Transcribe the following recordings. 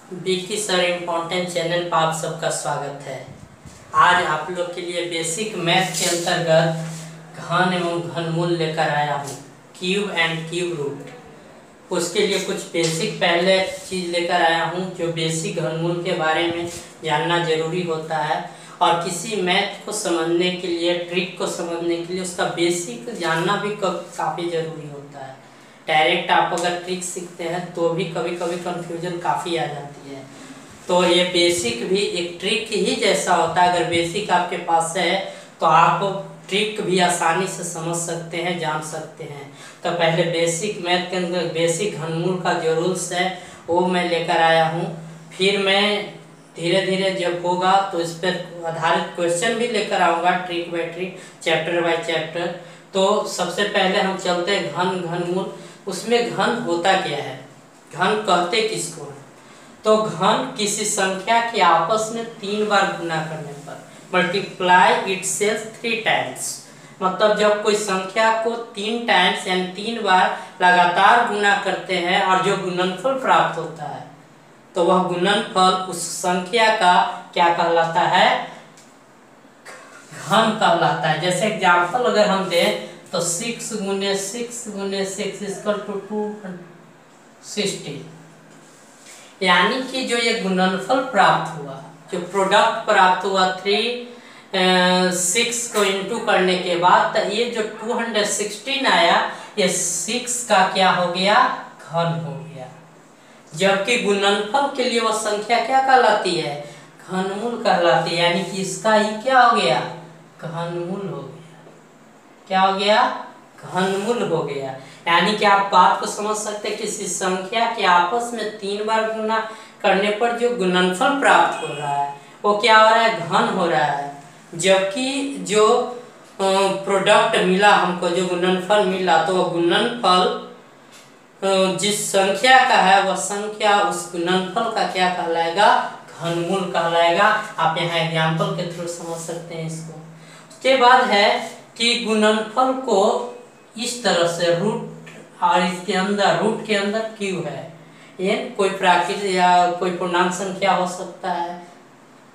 Vicky sir important channel पर आप सबका स्वागत है। आज आप लोग के लिए बेसिक मैथ के अंतर्गत घन एवं घनमूल लेकर आया हूँ, क्यूब एंड क्यूब रूट। उसके लिए कुछ बेसिक पहले चीज़ लेकर आया हूँ जो बेसिक घनमूल के बारे में जानना जरूरी होता है, और किसी मैथ को समझने के लिए, ट्रिक को समझने के लिए उसका बेसिक जानना भी काफ़ी ज़रूरी होता है। डायरेक्ट आप अगर ट्रिक सीखते हैं तो भी कभी कभी कंफ्यूजन काफ़ी आ जाती है। तो ये बेसिक भी एक ट्रिक ही जैसा होता है। अगर बेसिक आपके पास है तो आप ट्रिक भी आसानी से समझ सकते हैं, जान सकते हैं। तो पहले बेसिक मैथ के अंदर बेसिक घनमूल का जो रूल्स है वो मैं लेकर आया हूँ। फिर मैं धीरे धीरे जब होगा तो इस पर आधारित क्वेश्चन भी लेकर आऊँगा, trick bye trick, chapter by chapter. तो सबसे पहले हम चलते हैं घनमूल। उसमें घन होता क्या है, घन कहते किसको है? तो घन किसी संख्या के आपस में 3 बार गुना करने पर, मल्टीप्लाई इटसेल्फ 3 टाइम्स, मतलब जब कोई संख्या को 3 टाइम्स यानी 3 बार लगातार गुना करते हैं और जो गुणनफल प्राप्त होता है तो वह गुणनफल उस संख्या का क्या कहलाता है? घन कहलाता है। जैसे एग्जाम्पल अगर हम दें तो 6 गुने 6 गुने 6 इक्वल टू 260, यानी कि जो ये गुणनफल प्राप्त हुआ, जो प्रोडक्ट प्राप्त हुआ 6 को इंटू करने के बाद, तो ये जो 216 आया, ये 6 का क्या हो गया? घन हो गया। जबकि गुणनफल के लिए वह संख्या क्या कहलाती है? घनमूल कहलाती है, यानी कि इसका ही क्या हो गया? घनमूल हो गया। क्या हो गया? घनमूल हो गया। यानी कि आप बात को समझ सकते हैं, किसी संख्या के आपस में 3 बार गुना करने पर जो गुणनफल प्राप्त हो रहा है वो क्या हो रहा है? घन हो रहा है। जबकि जो प्रोडक्ट मिला हमको, जो गुणनफल मिला, तो वह गुणनफल जिस संख्या का है वह संख्या उस गुणनफल का क्या कहलाएगा? घनमूल कहलाएगा। आप यहाँ एग्जाम्पल के थ्रू समझ सकते हैं इसको। उसके बाद है कि गुणनफल को इस तरह से रूट, और इसके अंदर रूट के अंदर क्यू है, ये कोई प्राकृतिक या कोई पूर्णांक संख्या हो सकता है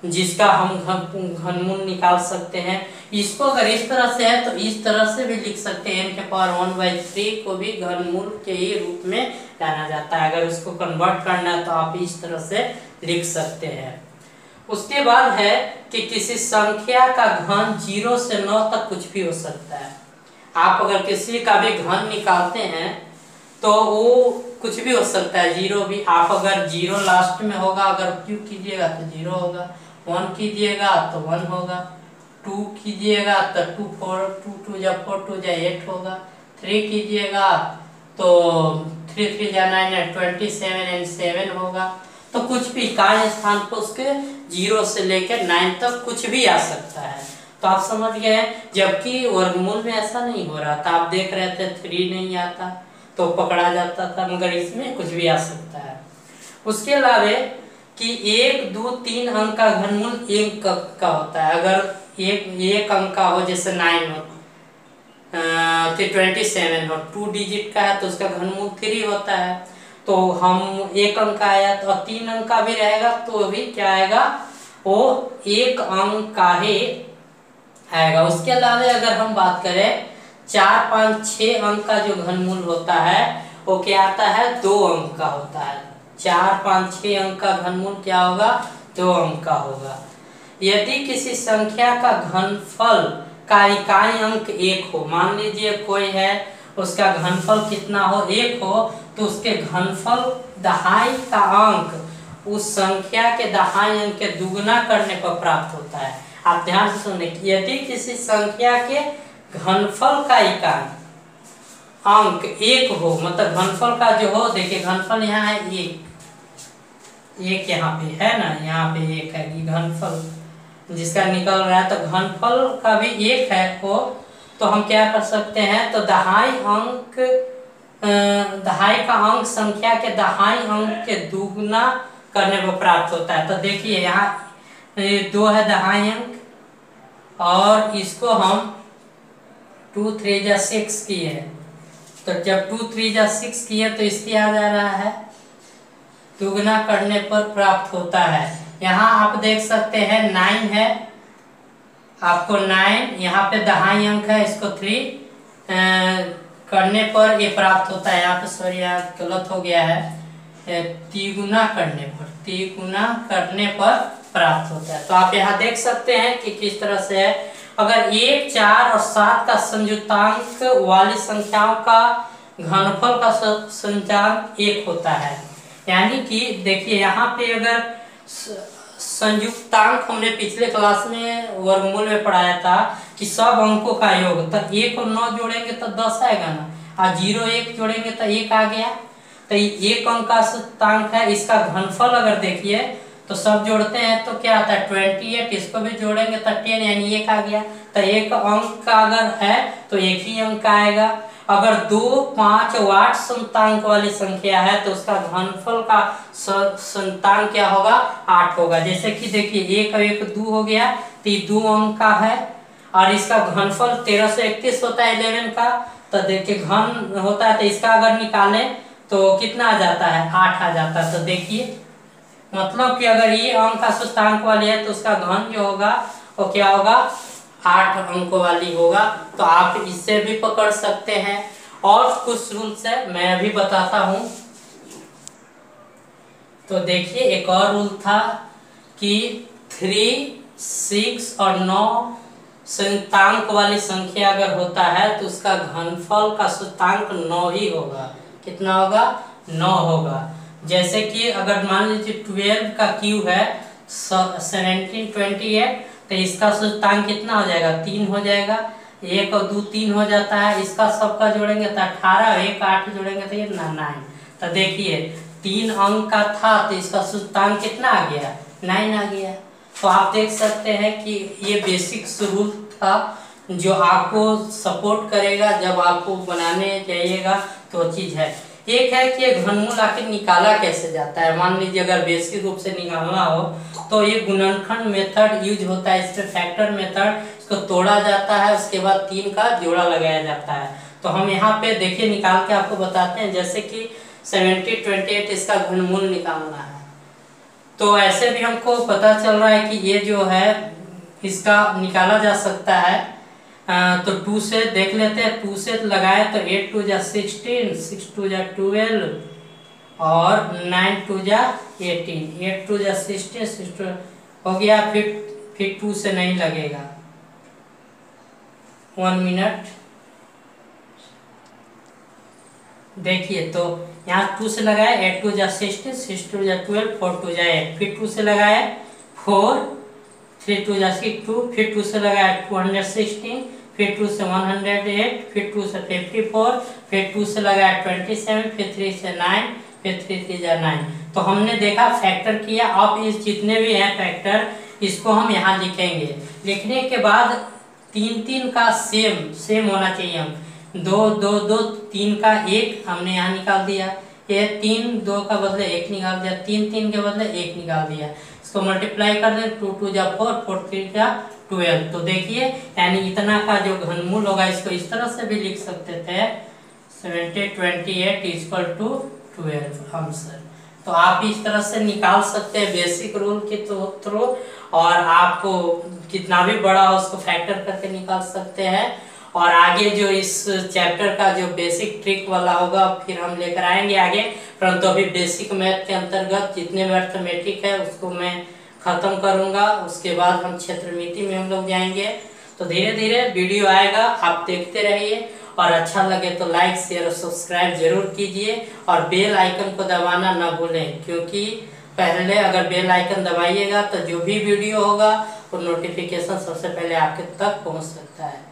जिसका हम घनमूल निकाल सकते हैं। इसको अगर इस तरह से है तो इस तरह से भी लिख सकते हैं, n के पावर 1/3 को भी घनमूल के ही रूप में जाना जाता है। अगर उसको कन्वर्ट करना है तो आप इस तरह से लिख सकते हैं। उसके बाद है कि किसी संख्या का घन 0 से 9 तक कुछ भी हो सकता है। आप अगर किसी का भी घन निकालते हैं तो वो कुछ भी हो सकता है, 0 भी। आप अगर 0 लास्ट में होगा, अगर क्यू कीजिएगा तो 0 होगा, 1 कीजिएगा तो 1 होगा, 2 कीजिएगा तो 2 4 2 2 जा 4 2 जा 8 होगा, 3 कीजिएगा तो 3 3 जा 9 27 एंड 7 होगा। तो कुछ भी काय स्थान पर उसके 0 से लेकर 9 तक कुछ भी आ सकता है। तो आप समझ गए। जबकि वर्गमूल में ऐसा नहीं हो रहा था, आप देख रहे थे 3 नहीं आता तो पकड़ा जाता था, मगर इसमें कुछ भी आ सकता है। उसके अलावा कि 1 2 3 अंक का घनमूल 1 का होता है। अगर एक अंक का हो, जैसे 9 हो, 27 हो, 2 डिजिट का है तो उसका घनमूल 3 होता है। तो हम 1 अंक आया तो 3 अंक का भी रहेगा तो भी क्या आएगा? वो 1 अंक का ही आएगा। उसके अलावा अगर हम बात करें 4 5 6 अंक का जो घनमूल होता है वो क्या आता है? 2 अंक का होता है। 4 5 6 अंक का घनमूल क्या होगा? 2 अंक का होगा। यदि किसी संख्या का घनफल का इकाई अंक 1 हो, मान लीजिए कोई है, उसका घनफल कितना हो? 1 हो, तो उसके घनफल दहाई का अंक उस संख्या के दहाई अंक के दुगुना करने पर प्राप्त होता है। आप ध्यान से सुनिए, यदि किसी संख्या के घनफल का इकाई अंक 1 हो, मतलब घनफल का जो हो, देखिए घनफल यहाँ है 1 यहाँ पे है ना, यहाँ पे 1 है, ये घनफल जिसका निकल रहा है, तो घनफल का भी 1 है हो, तो हम क्या कर सकते हैं? तो दहाई का अंक संख्या के दहाई अंक के दुगुना करने पर प्राप्त होता है। तो देखिए यहाँ 2 है दहाई अंक, और इसको हम 2 3 जा 6 किए, तो जब 2 3 जा 6 किए तो इसकी आ जा रहा है, दुगना करने पर प्राप्त होता है। यहाँ आप देख सकते हैं 9 है, आपको 9 यहाँ पे दहाई अंक है, इसको 3 करने पर ये प्राप्त होता है। यहाँ पे सॉरी यहाँ गलत हो गया है, तिगुना करने पर प्राप्त होता है। तो आप यहाँ देख सकते हैं कि किस तरह से है। अगर 1, 4 और 7 का संयुक्तांक वाली संख्याओं का घनफल का संचांक 1 होता है, यानी कि देखिए यहाँ पे अगर संयुक्तांक हमने पिछले क्लास में वर्गमूल में पढ़ाया था कि सब अंकों का योग, तो 1 और 9 जोड़ेंगे तो 10 आएगा ना, और 0 1 जोड़ेंगे तो 1 आ गया। तो एक अंक का सूचकांक है, इसका घनफल अगर देखिए तो सब जोड़ते हैं तो क्या आता है 28, इसको भी जोड़ेंगे तो 10 यानी 1 आ गया। तो एक अंक का अगर है तो एक ही अंक आएगा। अगर 2, 5 और 8 संतांक वाली संख्या है तो उसका घनफल का संतांक क्या होगा 8 होगा। जैसे कि देखिए 1 और 1 2 हो गया, तो ये 2 अंक का है और इसका घनफल 1331 होता है 11 का। तो देखिए घन होता है तो इसका अगर निकालें तो कितना आ जाता है 8 आ जाता है। तो देखिए मतलब कि अगर ये अंक का सूचकांक वाली है तो उसका घन जो होगा वो क्या होगा 8 अंकों वाली होगा। तो आप इससे भी पकड़ सकते हैं। और कुछ रूल्स है मैं अभी बताता हूं। तो देखिए एक और रूल था कि 3, 6 और 9 संयुक्तांक वाली संख्या अगर होता है तो उसका घनफल का सूचकांक 9 ही होगा। कितना होगा 9 होगा। जैसे कि अगर मान लीजिए 12 का क्यूब है 1728, तो इसका सूचकांक कितना हो जाएगा 3 हो जाएगा। 1 और 2 3 हो जाता है, इसका सबका जोड़ेंगे तो 18, 1 8 जोड़ेंगे तो ये 9। तो देखिए 3 अंक का था तो इसका सूचकांक कितना आ गया 9 आ गया। तो आप देख सकते हैं कि ये बेसिक रूल था जो आपको सपोर्ट करेगा जब आपको बनाने जाइएगा तो चीज है। एक है कि घनमूल आखिर निकाला कैसे जाता है। मान लीजिए अगर बेसिक रूप से निकालना हो तो ये गुणनखंड मेथड यूज होता है, इसमें फैक्टर मेथड, इसको तोड़ा जाता है, उसके बाद 3 का जोड़ा लगाया जाता है। तो हम यहाँ पे देखिए निकाल के आपको बताते हैं। जैसे कि 7028 इसका घनमूल निकालना है, तो ऐसे भी हमको पता चल रहा है कि ये जो है इसका निकाला जा सकता है। तो 2 से देख लेते हैं। 2 से लगाए तो 8 2 जा 16, 6 2 जा 12 और 9 2 जा 18, 8 2 जा 16, 6 2 हो गया। फिर 2 से नहीं लगेगा। 1 मिनट देखिए, तो यहाँ 2 से लगाए 8 2 जा 16, 6 2 जा 12, 4 2 जा 8, फिर 2 से लगाए 4, 3 2 जा 6 2, फिर 2 से लगाए 216, फिर 2 से 108, फिर 2 से 54, फिर 2 से लगाया 27, फिर 3 से 9, फिर 3 3 जा 9। तो हमने देखा फैक्टर किया। अब इस जितने भी हैं फैक्टर इसको हम यहाँ लिखेंगे। लिखने के बाद 3 3 का सेम होना चाहिए। हम 2 2 2 3 का 1 हमने यहाँ निकाल दिया। ये 3 2 का बदले 1 निकाल दिया, 3 3 के बदले 1 निकाल दिया। इसको मल्टीप्लाई कर दें 2 2 जा 4, 4 3 जा 12। तो देखिए यानी इतना का जो घनमूल होगा इसको इस तरह से भी लिख सकते थे 7028 = 12 आंसर। तो आप इस तरह से निकाल सकते हैं बेसिक रूल के थ्रू, और आपको कितना भी बड़ा हो उसको फैक्टर करके निकाल सकते हैं। और आगे जो इस चैप्टर का जो बेसिक ट्रिक वाला होगा फिर हम लेकर आएंगे आगे। परंतु अभी बेसिक मैथ के अंतर्गत जितने भी अर्थमेटिक है उसको मैं खत्म करूंगा। उसके बाद हम क्षेत्रमिति में हम लोग जाएंगे। तो धीरे धीरे वीडियो आएगा, आप देखते रहिए। और अच्छा लगे तो लाइक शेयर और सब्सक्राइब जरूर कीजिए और बेल आइकन को दबाना ना भूलें, क्योंकि पहले अगर बेल आइकन दबाइएगा तो जो भी वीडियो होगा वो नोटिफिकेशन सबसे पहले आपके तक पहुंच सकता है।